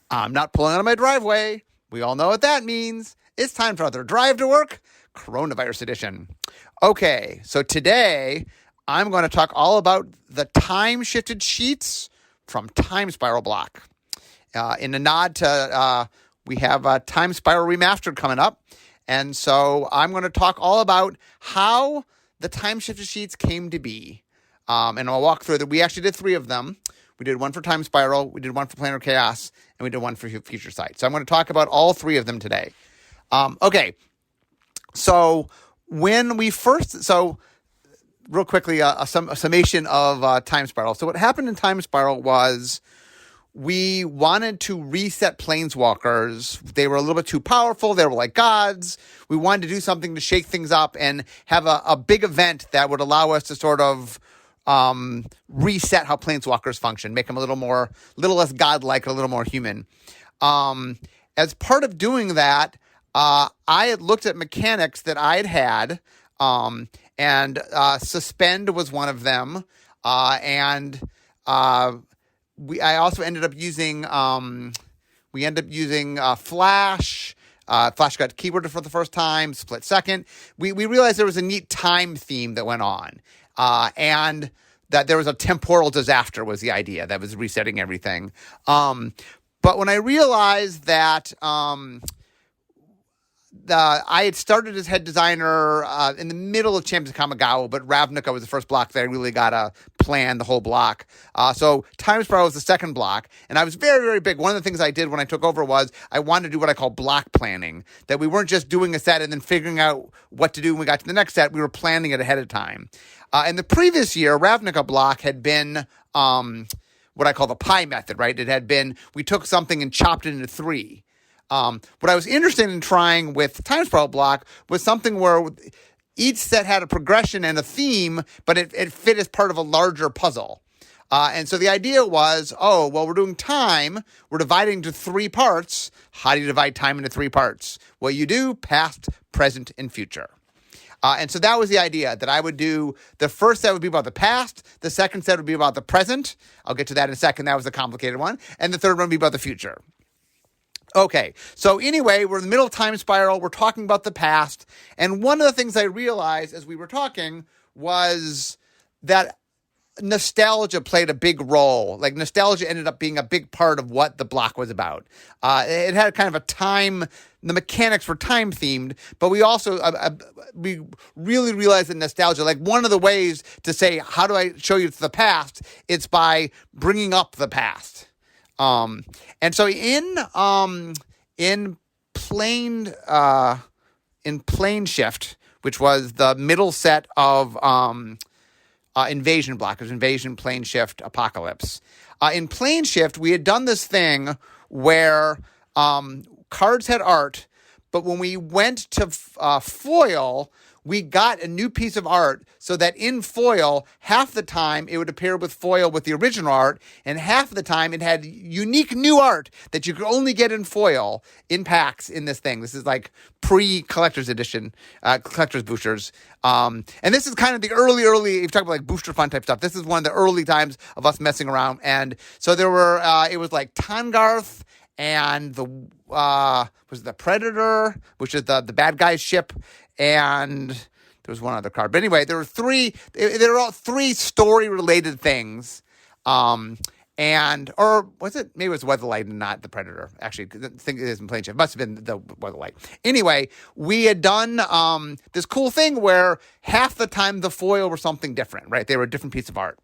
I'm not pulling out of my driveway. We all know what that means. It's time for another Drive to Work, Coronavirus Edition. Okay, so today I'm going to talk all about the Timeshifted Sheets from Time Spiral Block. In a nod to, we have a Time Spiral Remastered coming up. And so I'm going to talk all about how the Timeshifted Sheets came to be. And I'll walk through that. We actually did 3 of them. We did one for Time Spiral, we did one for Planar Chaos, and we did one for Future Sight. So I'm going to talk about all 3 of them today. Okay. So when we first, real quickly, a summation of Time Spiral. So what happened in Time Spiral was we wanted to reset Planeswalkers. They were a little bit too powerful. They were like gods. We wanted to do something to shake things up and have a big event that would allow us to sort of reset how Planeswalkers function, make them a little less godlike, a little more human. As part of doing that, I had looked at mechanics that I had, and Suspend was one of them, and I also ended up using Flash. Flash got keyworded for the first time, split second. We realized there was a neat time theme that went on, and that there was a temporal disaster was the idea that was resetting everything. But when I realized that I had started as head designer in the middle of Champions of Kamigawa, but Ravnica was the first block that I really got to plan the whole block. So Time Spiral was the second block, and I was very, very big. One of the things I did when I took over was I wanted to do what I call block planning, that we weren't just doing a set and then figuring out what to do when we got to the next set. We were planning it ahead of time. In the previous year, Ravnica block had been what I call the pie method, right? It had been, we took something and chopped it into 3. What I was interested in trying with Time Spiral block was something where each set had a progression and a theme, but it fit as part of a larger puzzle. And so the idea was, we're doing time. We're dividing into 3 parts. How do you divide time into 3 parts? Well, you do past, present, and future. And so that was the idea, that I would do, the first set would be about the past, the second set would be about the present. I'll get to that in a second. That was the complicated one. And the third one would be about the future. Okay, so anyway, we're in the middle of Time Spiral. We're talking about the past. And one of the things I realized as we were talking was that nostalgia played a big role. Like, nostalgia ended up being a big part of what the block was about. It had kind of a time, the mechanics were time themed, but we also, we really realized that nostalgia, like one of the ways to say, how do I show you the past? It's by bringing up the past. And so in Plane Shift, which was the middle set of, Invasion block. It was Invasion, Plane Shift, Apocalypse. In Plane Shift, we had done this thing where cards had art, but when we went to foil, we got a new piece of art so that in foil, half the time it would appear with foil with the original art, and half the time it had unique new art that you could only get in foil in packs in this thing. This is like pre-collector's edition, collector's boosters. And this is kind of the early, you talk about like booster fun type stuff. This is one of the early times of us messing around. And so there were, it was like Tangarth and was the Predator, which is the bad guy's ship, and there was one other card. But anyway, there were 3. There were all 3 story-related things. Or was it? Maybe it was Weatherlight and not the Predator. Actually, I think it is in Plane Shift. It must have been the Weatherlight. Anyway, we had done this cool thing where half the time the foil were something different, right? They were a different piece of art.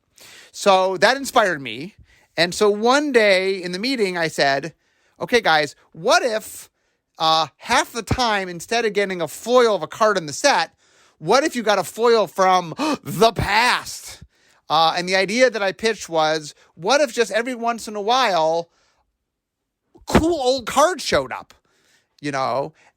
So that inspired me. And so one day in the meeting, I said, okay, guys, what if half the time, instead of getting a foil of a card in the set, what if you got a foil from the past? And the idea that I pitched was, what if just every once in a while, cool old cards showed up,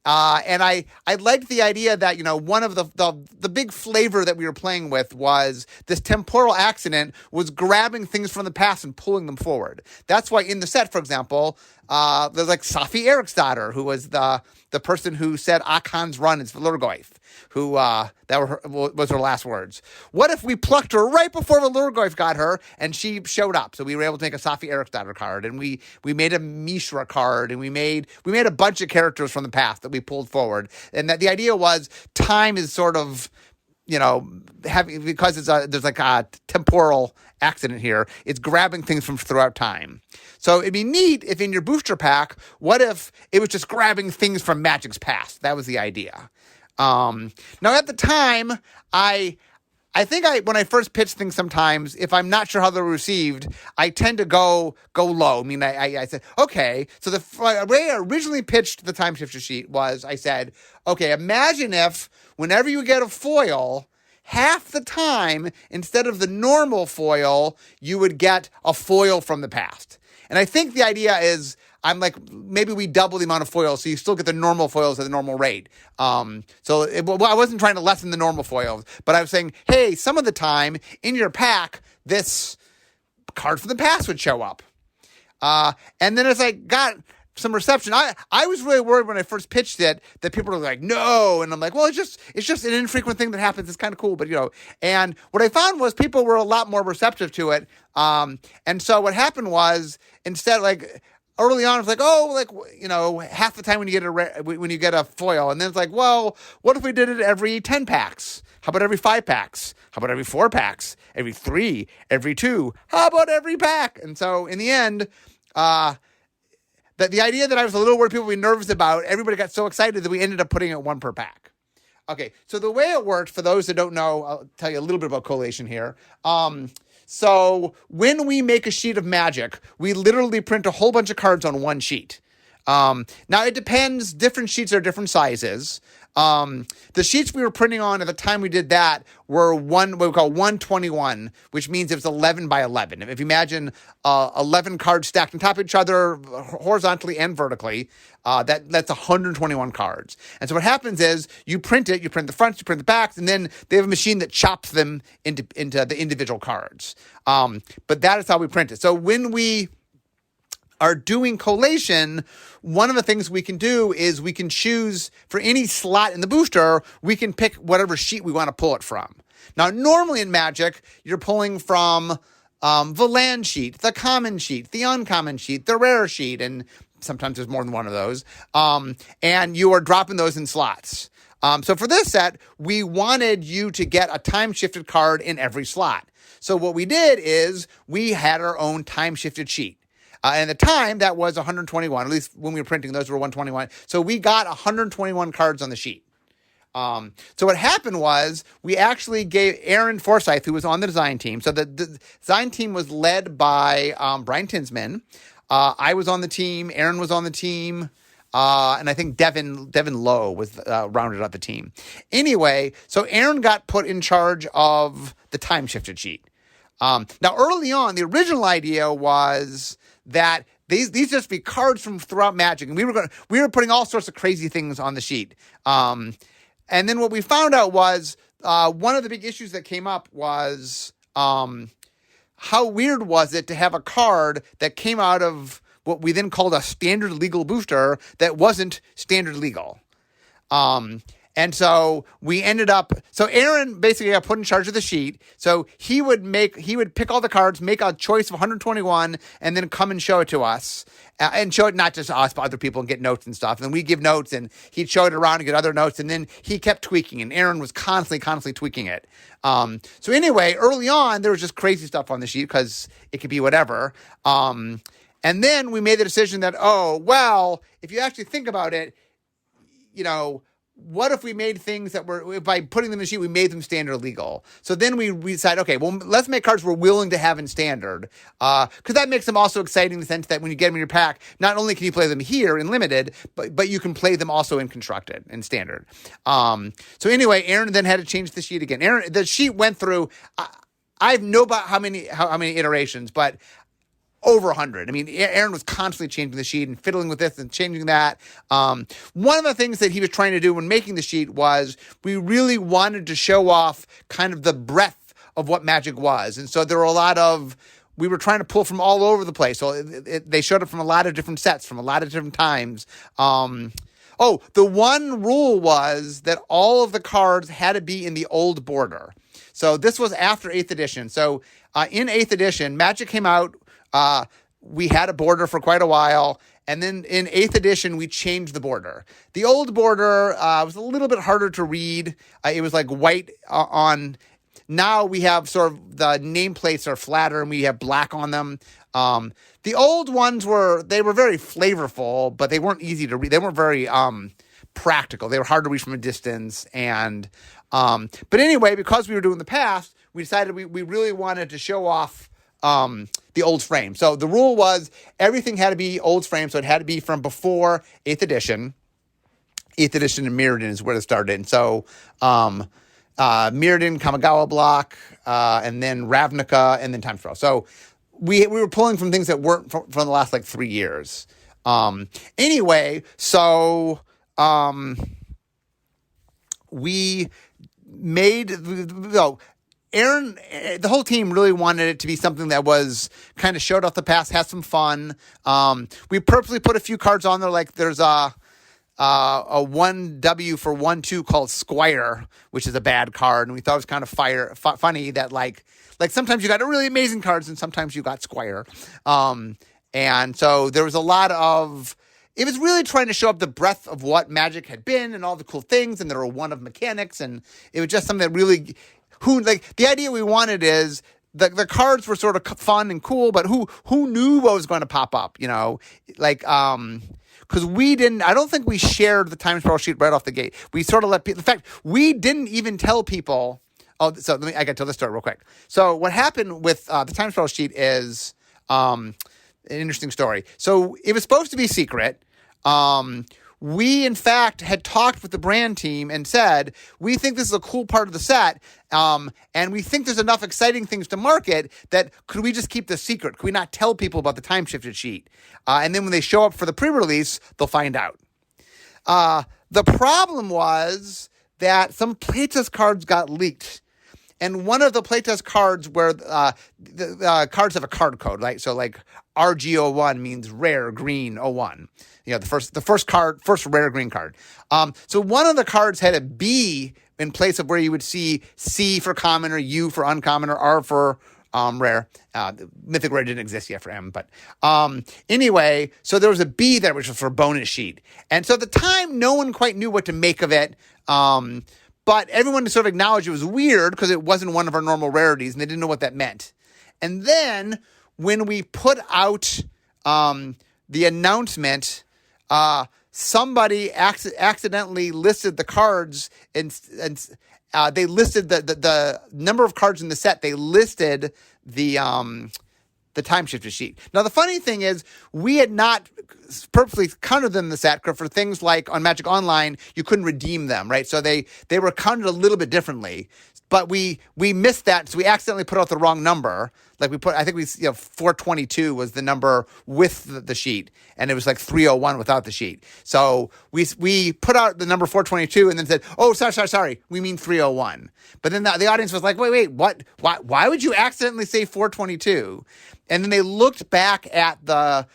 And I liked the idea that, one of the big flavor that we were playing with was this temporal accident was grabbing things from the past and pulling them forward. That's why in the set, for example, there's like Safi Eriksdotter, who was the person who said Akon's run is Valurgoyf, who was her last words. What if we plucked her right before Valurgoyf got her and she showed up? So we were able to make a Safi Eriksdotter card, and we made a Mishra card, and we made a bunch of characters from the past that we pulled forward. And that the idea was time is sort of, because there's like a temporal accident here, it's grabbing things from throughout time. So it'd be neat if in your booster pack, what if it was just grabbing things from Magic's past? That was the idea. Now at the time, I think when I first pitch things sometimes, if I'm not sure how they're received, I tend to go low. I mean, I said, okay, so the way I originally pitched the Timeshifted sheet was I said, okay, imagine if whenever you get a foil, half the time, instead of the normal foil, you would get a foil from the past. And I think the idea is, I'm like, maybe we double the amount of foils, so you still get the normal foils at the normal rate. I wasn't trying to lessen the normal foils, but I was saying, hey, some of the time in your pack, this card from the past would show up. And then as I got some reception, I was really worried when I first pitched it that people were like, no. And I'm like, well, it's just an infrequent thing that happens. It's kind of cool. But, and what I found was people were a lot more receptive to it. And so what happened was instead, like, early on, it's like, half the time when you get a foil, and then it's like, well, what if we did it every 10 packs? How about every 5 packs? How about every 4 packs? Every 3? Every 2? How about every pack? And so in the end, the idea that I was a little worried people would be nervous about, everybody got so excited that we ended up putting it 1 per pack. Okay, so the way it worked, for those that don't know, I'll tell you a little bit about collation here. So when we make a sheet of Magic, we literally print a whole bunch of cards on one sheet. Now it depends. Different sheets are different sizes. The sheets we were printing on at the time we did that were what we call 121, which means it was 11 by 11. If you imagine 11 cards stacked on top of each other horizontally and vertically, that's 121 cards. And so what happens is you print the fronts, you print the backs, and then they have a machine that chops them into the individual cards. But that is how we print it. So when we are doing collation, one of the things we can do is we can choose for any slot in the booster, we can pick whatever sheet we want to pull it from. Now, normally in Magic, you're pulling from the land sheet, the common sheet, the uncommon sheet, the rare sheet, and sometimes there's more than one of those. And you are dropping those in slots. So for this set, we wanted you to get a time-shifted card in every slot. So what we did is we had our own time-shifted sheet. And at the time, that was 121. At least when we were printing, those were 121. So we got 121 cards on the sheet. So what happened was we actually gave Aaron Forsyth, who was on the design team. So the design team was led by Brian Tinsman. I was on the team. Aaron was on the team. And I think Devin Lowe was rounded out the team. Anyway, so Aaron got put in charge of the time-shifted sheet. Now, early on, the original idea was that these just be cards from throughout Magic, and we were putting all sorts of crazy things on the sheet. And then what we found out was one of the big issues that came up was how weird was it to have a card that came out of what we then called a standard legal booster that wasn't standard legal. And so we ended up, so Aaron basically got put in charge of the sheet. So he would pick all the cards, make a choice of 121, and then come and show it to us. And show it not just to us, but other people, and get notes and stuff. And then we give notes, and he'd show it around and get other notes. And then he kept tweaking, and Aaron was constantly tweaking it. So anyway, early on, there was just crazy stuff on the sheet because it could be whatever. And then we made the decision that, if you actually think about it, what if we made things that were, by putting them in the sheet, we made them standard legal? So then we decided, okay, well, let's make cards we're willing to have in standard. Because that makes them also exciting in the sense that when you get them in your pack, not only can you play them here in limited, but you can play them also in constructed and standard. So anyway, Aaron then had to change the sheet again. The sheet went through, I have no about how many iterations, but over 100. I mean, Aaron was constantly changing the sheet and fiddling with this and changing that. One of the things that he was trying to do when making the sheet was we really wanted to show off kind of the breadth of what Magic was. And so there were we were trying to pull from all over the place. So they showed up from a lot of different sets, from a lot of different times. The one rule was that all of the cards had to be in the old border. So this was after 8th edition. So in 8th edition, Magic came out. We had a border for quite a while. And then in 8th edition, we changed the border. The old border was a little bit harder to read. It was like white on. Now we have sort of the nameplates are flatter and we have black on them. The old ones were very flavorful, but they weren't easy to read. They weren't very practical. They were hard to read from a distance. And but anyway, because we were doing the past, we decided we really wanted to show off the old frame. So the rule was everything had to be old frame. So it had to be from before 8th edition. 8th edition and Mirrodin is where it started. And so Mirrodin, Kamigawa block, and then Ravnica, and then Time Spiral. So we were pulling from things that weren't from the last 3 years. Anyway, so we made Aaron, the whole team really wanted it to be something that was kind of showed off the past, had some fun. We purposely put a few cards on there, like there's a 1W for 1/2 called Squire, which is a bad card, and we thought it was kind of funny that like sometimes you got really amazing cards and sometimes you got Squire. And so there was a lot of. It was really trying to show up the breadth of what Magic had been and all the cool things, and there were one of mechanics, and it was just something that really. The idea we wanted is the cards were sort of fun and cool, but who knew what was going to pop up, because I don't think we shared the Time Spiral sheet right off the gate. We sort of let people, in fact, we didn't even tell people. I got to tell this story real quick. So what happened with the Time Spiral sheet is an interesting story. So it was supposed to be secret. We, in fact, had talked with the brand team and said, we think this is a cool part of the set, and we think there's enough exciting things to market that could we just keep this secret? Could we not tell people about the Timeshifted sheet? And then when they show up for the pre-release, they'll find out. The problem was that some playtest cards got leaked. And one of the playtest cards where the cards have a card code, right? So like RG01 means rare green 01. The first rare green card. So one of the cards had a B in place of where you would see C for common or U for uncommon or R for rare. Mythic Rare didn't exist yet for M, but anyway, so there was a B there, which was for bonus sheet. And so at the time, no one quite knew what to make of it. But everyone sort of acknowledged it was weird because it wasn't one of our normal rarities, and they didn't know what that meant. And then when we put out the announcement, somebody accidentally listed the cards, and they listed the number of cards in the set. They listed the Timeshifted sheet. Now, the funny thing is, we had not purposely counted them in the set for things like on Magic Online, you couldn't redeem them, right? So they were counted a little bit differently, but we missed that, so we accidentally put out the wrong number. Like 422 was the number with the sheet, and it was like 301 without the sheet. So we put out the number 422 and then said, oh, sorry, we mean 301. But then the audience was like, wait, what? Why would you accidentally say 422? And then they looked back at the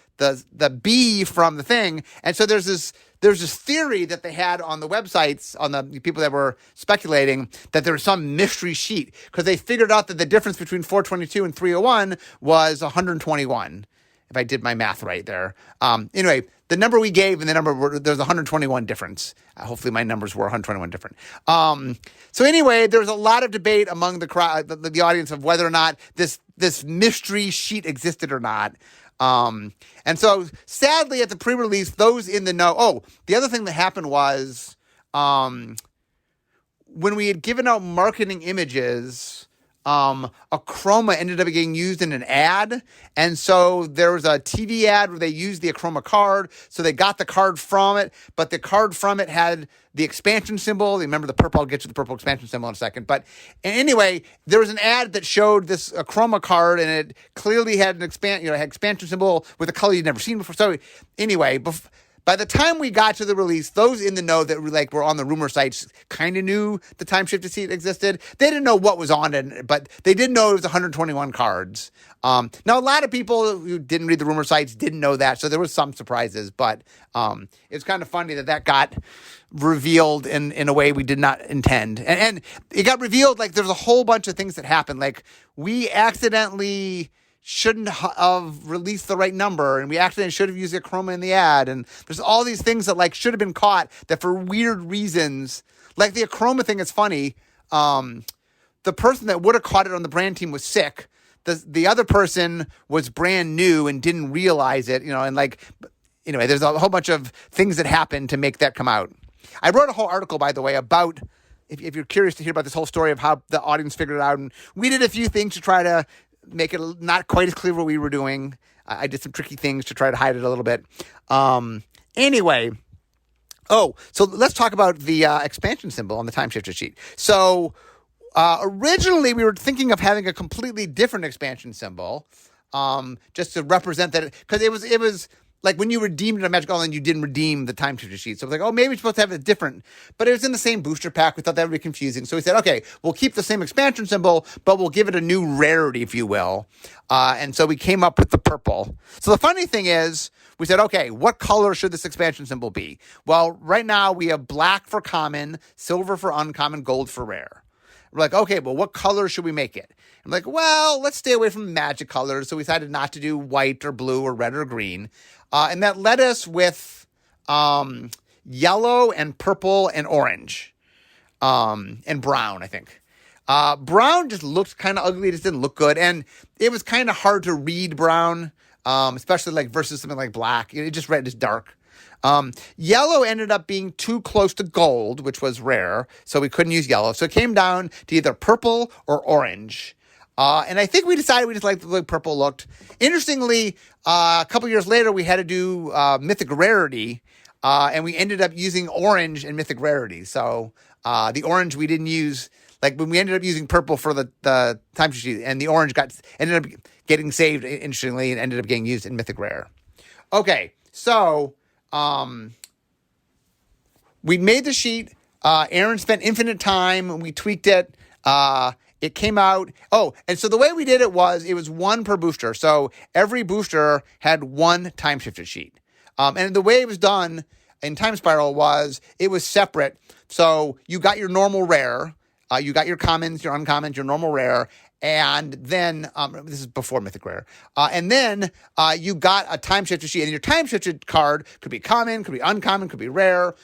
B from the thing, and so there's this theory that they had on the websites, on the people that were speculating that there was some mystery sheet because they figured out that the difference between 422 and 301 was 121, if I did my math right there. Anyway, the number we gave and the number, there's 121 difference. Hopefully my numbers were 121 different. So anyway, there was a lot of debate among the crowd, the audience, of whether or not this mystery sheet existed or not. And so sadly at the pre-release, those in the know, the other thing that happened was, when we had given out marketing images, a chroma ended up getting used in an ad. And so there was a TV ad where they used the Achroma card. So they got the card from it, but the card from it had the expansion symbol. Remember the purple, I'll get to the purple expansion symbol in a second. But anyway, there was an ad that showed this Achroma card, and it clearly had an expansion symbol with a color you'd never seen before. So anyway, by the time we got to the release, those in the know that were on the rumor sites kind of knew the time-shifted sheet existed. They didn't know what was on it, but they did know it was 121 cards. Now, a lot of people who didn't read the rumor sites didn't know that, so there was some surprises. But it's kind of funny that got revealed in a way we did not intend. And it got revealed, like, there's a whole bunch of things that happened. Like, we accidentally shouldn't have released the right number, and we accidentally should have used a chroma in the ad, and there's all these things that like should have been caught that for weird reasons, like the chroma thing is funny. The person that would have caught it on the brand team was sick. The other person was brand new and didn't realize it, and like, anyway, there's a whole bunch of things that happened to make that come out. I wrote a whole article, by the way, about, if you're curious to hear about this whole story of how the audience figured it out, and we did a few things to try to make it not quite as clear what we were doing. I did some tricky things to try to hide it a little bit. Anyway, so let's talk about the expansion symbol on the time-shifted sheet. So originally we were thinking of having a completely different expansion symbol, just to represent that, because it was like when you redeemed a Magic Online, you didn't redeem the time-shifted sheet. So it was like, maybe we're supposed to have it different. But it was in the same booster pack. We thought that would be confusing. So we said, okay, we'll keep the same expansion symbol, but we'll give it a new rarity, if you will. And so we came up with the purple. So the funny thing is, we said, okay, what color should this expansion symbol be? Well, right now we have black for common, silver for uncommon, gold for rare. We're like, okay, well, what color should we make it? I'm like, well, let's stay away from magic colors. So we decided not to do white or blue or red or green. And that led us with yellow and purple and orange and brown, I think. Brown just looked kind of ugly. It just didn't look good. And it was kind of hard to read brown, especially like versus something like black. It just read as dark. Yellow ended up being too close to gold, which was rare, so we couldn't use yellow. So it came down to either purple or orange. And I think we decided we just liked the way purple looked. Interestingly, a couple years later, we had to do Mythic Rarity, and we ended up using orange in Mythic Rarity. So the orange we didn't use, like when we ended up using purple for the time sheet, and the orange ended up getting saved, interestingly, and ended up getting used in Mythic Rare. Okay, so we made the sheet. Aaron spent infinite time, and we tweaked it. It came out. Oh, and so the way we did it was one per booster. So every booster had one time-shifted sheet. And the way it was done in Time Spiral was it was separate. So you got your normal rare. You got your commons, your uncommons, your normal rare. And then, this is before Mythic Rare. And then you got a time-shifted sheet. And your time-shifted card could be common, could be uncommon, could be rare.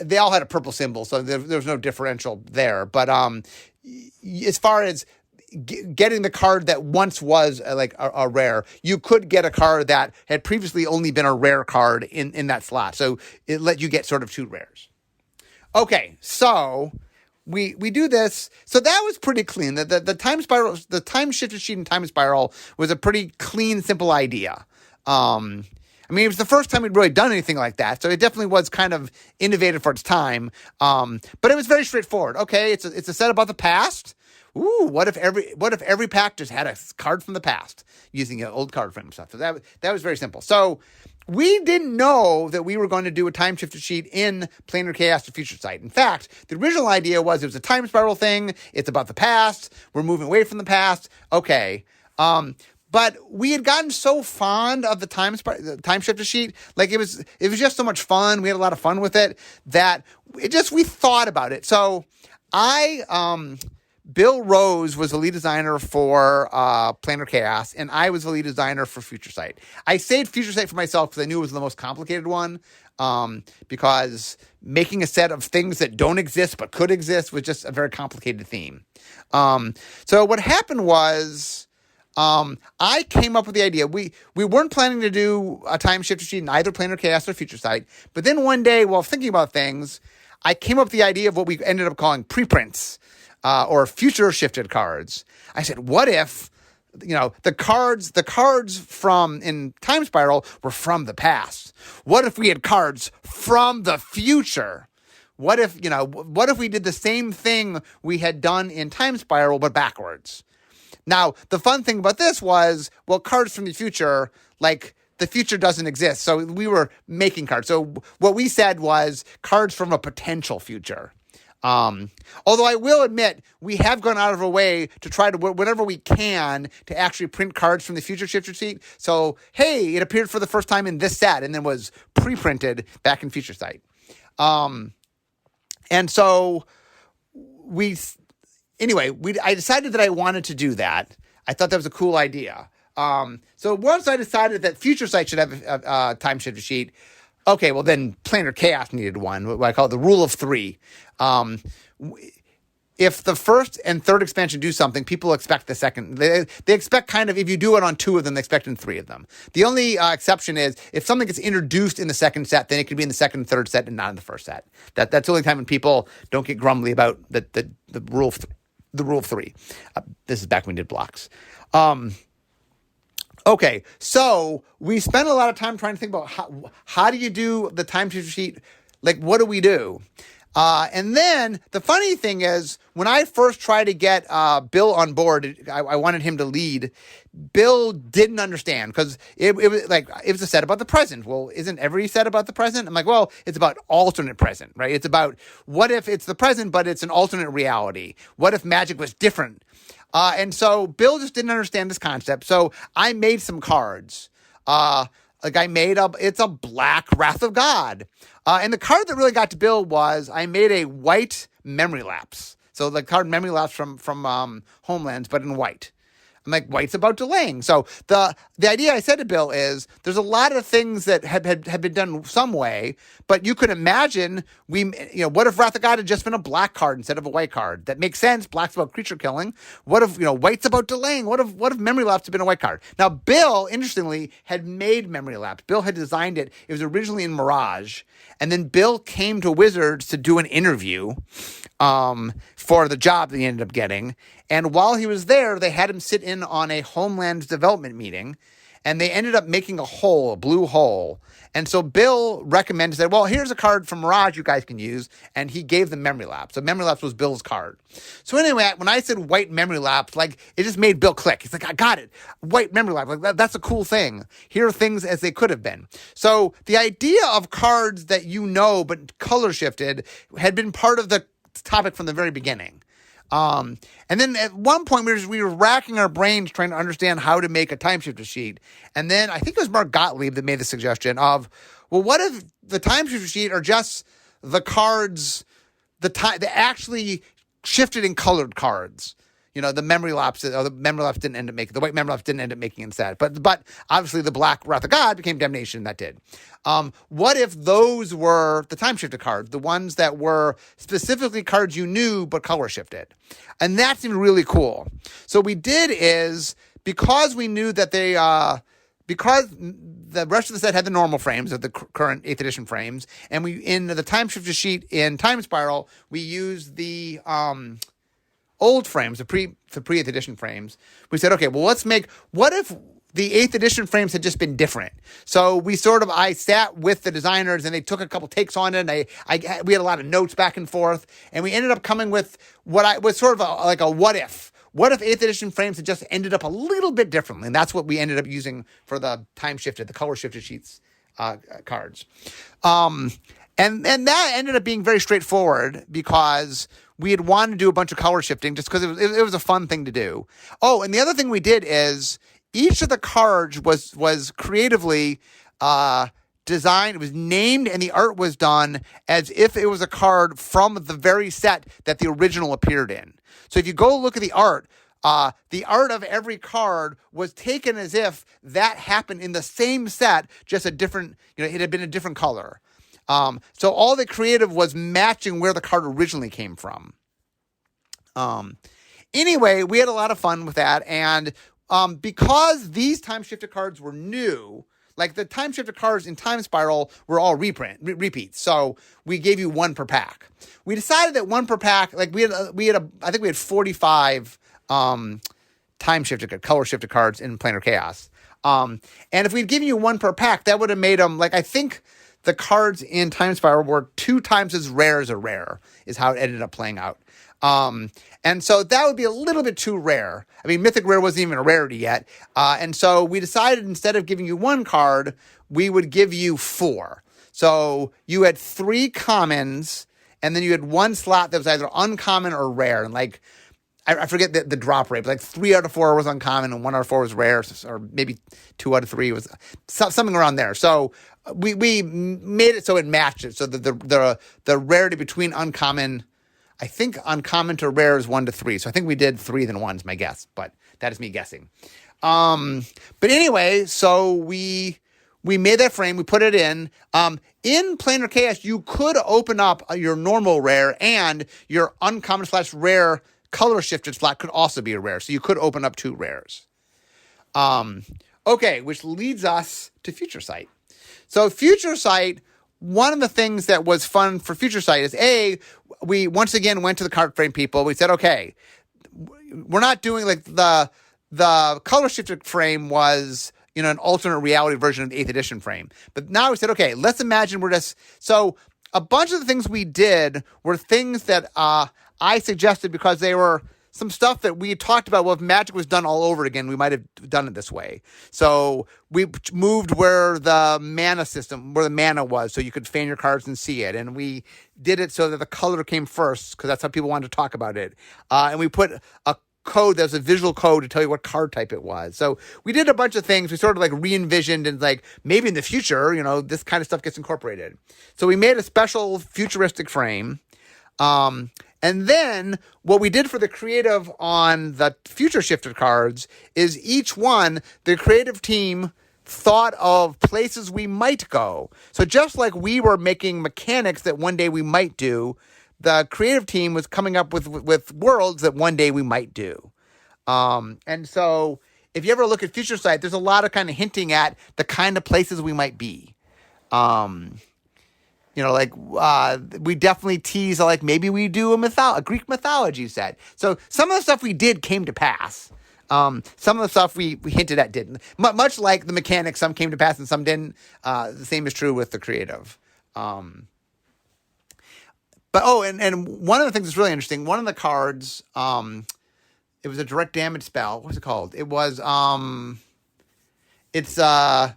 They all had a purple symbol, so there was no differential there. But as far as getting the card that once was a rare, you could get a card that had previously only been a rare card in that slot. So it let you get sort of two rares. Okay, so we do this. So that was pretty clean. The time spiral, the time shifted sheet in Time Spiral was a pretty clean, simple idea. I mean, it was the first time we'd really done anything like that, so it definitely was kind of innovative for its time. But it was very straightforward. Okay, it's a set about the past. Ooh, what if every pack just had a card from the past using an old card frame stuff? So that was very simple. So we didn't know that we were going to do a time shifted sheet in Planar Chaos to Future Sight. In fact, the original idea was it was a time spiral thing. It's about the past. We're moving away from the past. Okay. But we had gotten so fond of the time shifter sheet, like it was just so much fun. We had a lot of fun with it that we thought about it. So Bill Rose was the lead designer for Planar Chaos, and I was the lead designer for Future Sight. I saved Future Sight for myself because I knew it was the most complicated one, because making a set of things that don't exist but could exist was just a very complicated theme. So what happened was, I came up with the idea. We weren't planning to do a time shifter sheet in either Planar Chaos or Future Sight, but then one day while thinking about things, I came up with the idea of what we ended up calling preprints. or future shifted cards. I said, what if, the cards from in Time Spiral were from the past? What if we had cards from the future? What if we did the same thing we had done in Time Spiral, but backwards? Now, the fun thing about this was, cards from the future, the future doesn't exist. So we were making cards. So what we said was cards from a potential future. Although I will admit, we have gone out of our way to try to, whenever we can, to actually print cards from the future shifter sheet. So, hey, it appeared for the first time in this set and then was pre-printed back in Future Sight. And so I decided that I wanted to do that. I thought that was a cool idea. So once I decided that Future Sight should have a time shifter sheet, okay, well then Planar Chaos needed one, what I call it the rule of three. If the first and third expansion do something, people expect the second. They expect kind of, if you do it on two of them, they expect in three of them. The only exception is if something gets introduced in the second set, then it could be in the second and third set and not in the first set. That's the only time when people don't get grumbly about the rule of three. This is back when we did blocks. Okay, so we spent a lot of time trying to think about how do you do the time shifter sheet? What do we do? And then the funny thing is, when I first tried to get Bill on board, I wanted him to lead. Bill didn't understand because it was a set about the present. Well, isn't every set about the present? I'm like, well, it's about alternate present, right? It's about what if it's the present, but it's an alternate reality? What if magic was different? And so Bill just didn't understand this concept. So I made some cards. It's a black Wrath of God. And the card that really got to Bill was I made a white Memory Lapse. So the card Memory Lapse from Homelands, but in white. I'm like, white's about delaying. So the idea I said to Bill is there's a lot of things that have been done some way, but you could imagine what if Wrath of God had just been a black card instead of a white card? That makes sense. Black's about creature killing. What if, white's about delaying? What if Memory Lapse had been a white card? Now, Bill, interestingly, had made Memory Lapse. Bill had designed it. It was originally in Mirage. And then Bill came to Wizards to do an interview for the job that he ended up getting. And while he was there, they had him sit in on a Homelands development meeting, and they ended up making a blue hole. And so Bill said, well, here's a card from Mirage you guys can use, and he gave them Memory Lapse. So Memory Lapse was Bill's card. So anyway, when I said white Memory Lapse, it just made Bill click. He's like, I got it. White Memory Lapse. That's a cool thing. Here are things as they could have been. So the idea of cards that but color shifted had been part of the topic from the very beginning. And then at one point we were racking our brains trying to understand how to make a time shifter sheet. And then I think it was Mark Gottlieb that made the suggestion of, well, what if the time shifter sheet are just the cards, the actually shifted and colored cards? The Memory Lapse, the Memory Lapse didn't end up making, the white Memory Lapse didn't end up making instead. But obviously the black Wrath of God became Damnation, and that did. What if those were the time shifted cards, the ones that were specifically cards you knew but color shifted? And that seemed really cool. So what we did is, because we knew that because the rest of the set had the normal frames of the current 8th edition frames, and in the time shifter sheet in Time Spiral, we used the old frames, the pre-8th edition frames. We said, okay, well, what if the 8th edition frames had just been different? So I sat with the designers and they took a couple takes on it, and we had a lot of notes back and forth, and we ended up coming with what was sort of a what if. What if 8th edition frames had just ended up a little bit differently? And that's what we ended up using for the the color shifted sheets cards. And that ended up being very straightforward because we had wanted to do a bunch of color shifting just because it was a fun thing to do. Oh, and the other thing we did is each of the cards was creatively designed, it was named, and the art was done as if it was a card from the very set that the original appeared in. So if you go look at the art of every card was taken as if that happened in the same set, just a different, it had been a different color. So all the creative was matching where the card originally came from. Anyway, we had a lot of fun with that. And because these time shifted cards were new, Like the time shifted cards in Time Spiral were all repeats. So we gave you one per pack. We decided that one per pack, like I think we had 45 time shifted, color shifted cards in Planar Chaos. And if we'd given you one per pack, that would have made them, like, I think the cards in Time Spiral were 2 times as rare as a rare, is how it ended up playing out. And so that would be a little bit too rare. I mean, Mythic Rare wasn't even a rarity yet. And so we decided, instead of giving you 1 card, we would give you 4. So you had 3 commons, and then you had 1 slot that was either uncommon or rare. And like, I forget the drop rate, but like 3 out of 4 was uncommon and 1 out of 4 was rare, or maybe 2 out of 3 was something around there. So we made it so it matched it. So the rarity between uncommon, I think uncommon to rare is 1 to 3. So I think we did 3 than 1 is my guess, but that is me guessing. But anyway, so we made that frame, we put it in. In Planar Chaos, you could open up your normal rare, and your uncommon / rare color shifted slot could also be a rare. So you could open up 2 rares. Okay, which leads us to Future Sight. So Future Sight, one of the things that was fun for Future Sight is, we once again went to the card frame people. We said, okay, we're not doing like the color shifted frame was, an alternate reality version of the 8th edition frame. But now we said, okay, let's imagine so a bunch of the things we did were things that I suggested because they were some stuff that we talked about. Well, if Magic was done all over again, we might have done it this way. So we moved where the mana was, so you could fan your cards and see it. And we did it so that the color came first, because that's how people wanted to talk about it. And we put a code that was a visual code to tell you what card type it was. So we did a bunch of things. We sort of like re-envisioned, and like maybe in the future, this kind of stuff gets incorporated. So we made a special futuristic frame. And then what we did for the creative on the future shifted cards is each one, the creative team thought of places we might go. So just like we were making mechanics that one day we might do, the creative team was coming up with worlds that one day we might do. And so if you ever look at Future Sight, there's a lot of kind of hinting at the kind of places we might be. We definitely tease, like, maybe we do a Greek mythology set. So some of the stuff we did came to pass. Some of the stuff we hinted at didn't. Much like the mechanics, some came to pass and some didn't. The same is true with the creative. And one of the things that's really interesting, one of the cards, it was a direct damage spell. What's it called? It was, it's a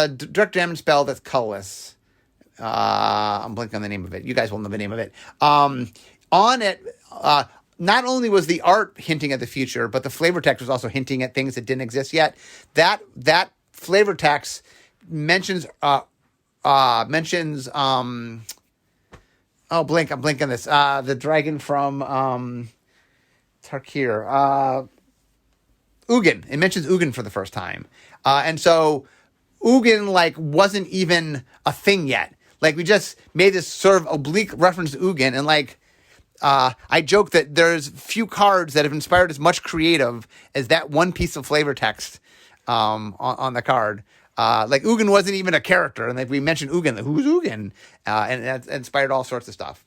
direct damage spell that's colorless. I'm blanking on the name of it. You guys will know the name of it. On it, not only was the art hinting at the future, but the flavor text was also hinting at things that didn't exist yet. That flavor text mentions I'm blanking this. The dragon from Tarkir. Ugin. It mentions Ugin for the first time. And so Ugin, wasn't even a thing yet. We just made this sort of oblique reference to Ugin. And, I joke that there's few cards that have inspired as much creative as that one piece of flavor text on the card. Ugin wasn't even a character. And we mentioned Ugin, who's Ugin? And that inspired all sorts of stuff.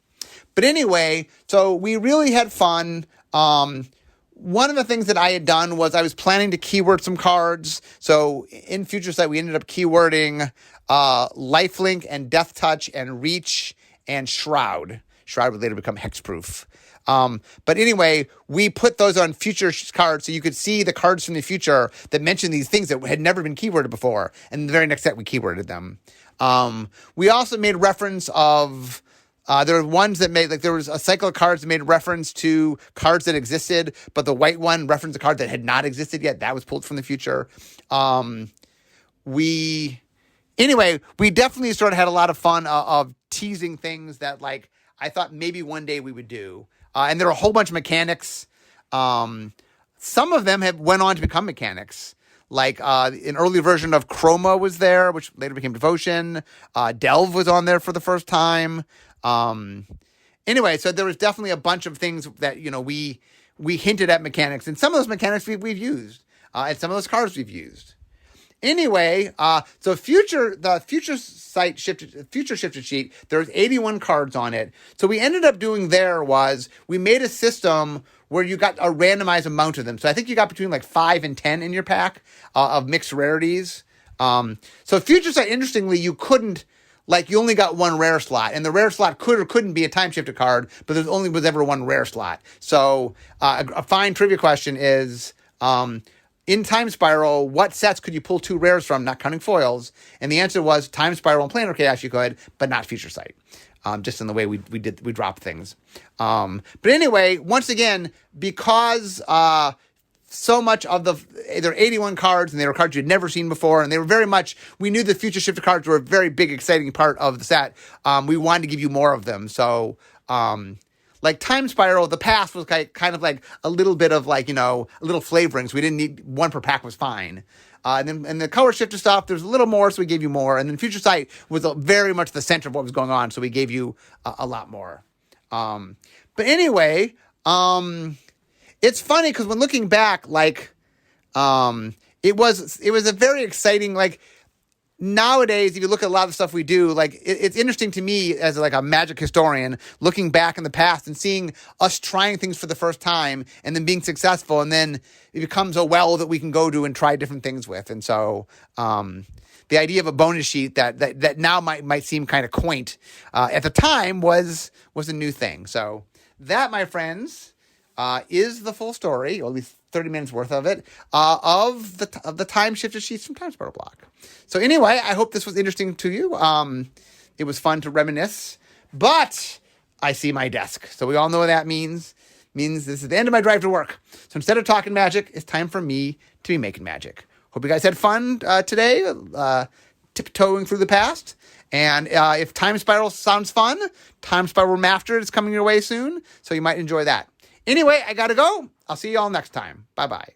But anyway, so we really had fun. One of the things that I had done was I was planning to keyword some cards. So in Future Sight, we ended up keywording Lifelink and Death Touch and Reach and Shroud. Shroud would later become Hexproof. But anyway, we put those on future cards so you could see the cards from the future that mention these things that had never been keyworded before. And the very next set, we keyworded them. We also made reference of... there were ones that made, there was a cycle of cards that made reference to cards that existed, but the white one referenced a card that had not existed yet. That was pulled from the future. We definitely sort of had a lot of fun of teasing things that, I thought maybe one day we would do. And there were a whole bunch of mechanics. Some of them went on to become mechanics. An early version of Chroma was there, which later became Devotion. Delve was on there for the first time. Anyway, so there was definitely a bunch of things that, we hinted at mechanics, and some of those mechanics we've used, and some of those cards we've used. Anyway, so the future shifted sheet, there's 81 cards on it. So we ended up doing was we made a system where you got a randomized amount of them. So I think you got between like 5 and 10 in your pack of mixed rarities. So future sight, interestingly, you only got one rare slot, and the rare slot could or couldn't be a time shifted card, but there only was ever one rare slot. So a fine trivia question is, in Time Spiral, what sets could you pull 2 rares from, not counting foils? And the answer was Time Spiral and Planar Chaos you could, but not Future Sight. Just in the way we dropped things. But anyway, once again, because so much of there are 81 cards, and they were cards you'd never seen before, and they were we knew the future shifted cards were a very big, exciting part of the set. We wanted to give you more of them. So, like Time Spiral, the past was kind of like a little bit of a little flavoring. So we didn't need one per pack was fine. And the color shifter stuff, there's a little more, so we gave you more. And then Future Sight was very much the center of what was going on, so we gave you a lot more. But anyway, it's funny because when looking back, it was a very exciting, nowadays, if you look at a lot of the stuff we do, it's interesting to me as a magic historian, looking back in the past and seeing us trying things for the first time and then being successful, and then it becomes a well that we can go to and try different things with. And so the idea of a bonus sheet that now might seem kind of quaint at the time was a new thing. So that, my friends, is the full story, or at least 30 minutes worth of it, of the time shifted sheets from Time Spiral block. So anyway, I hope this was interesting to you. It was fun to reminisce, but I see my desk. So we all know what that means. Means this is the end of my drive to work. So instead of talking magic, it's time for me to be making magic. Hope you guys had fun today, tiptoeing through the past. And if Time Spiral sounds fun, Time Spiral Remastered is coming your way soon, so you might enjoy that. Anyway, I gotta go. I'll see you all next time. Bye-bye.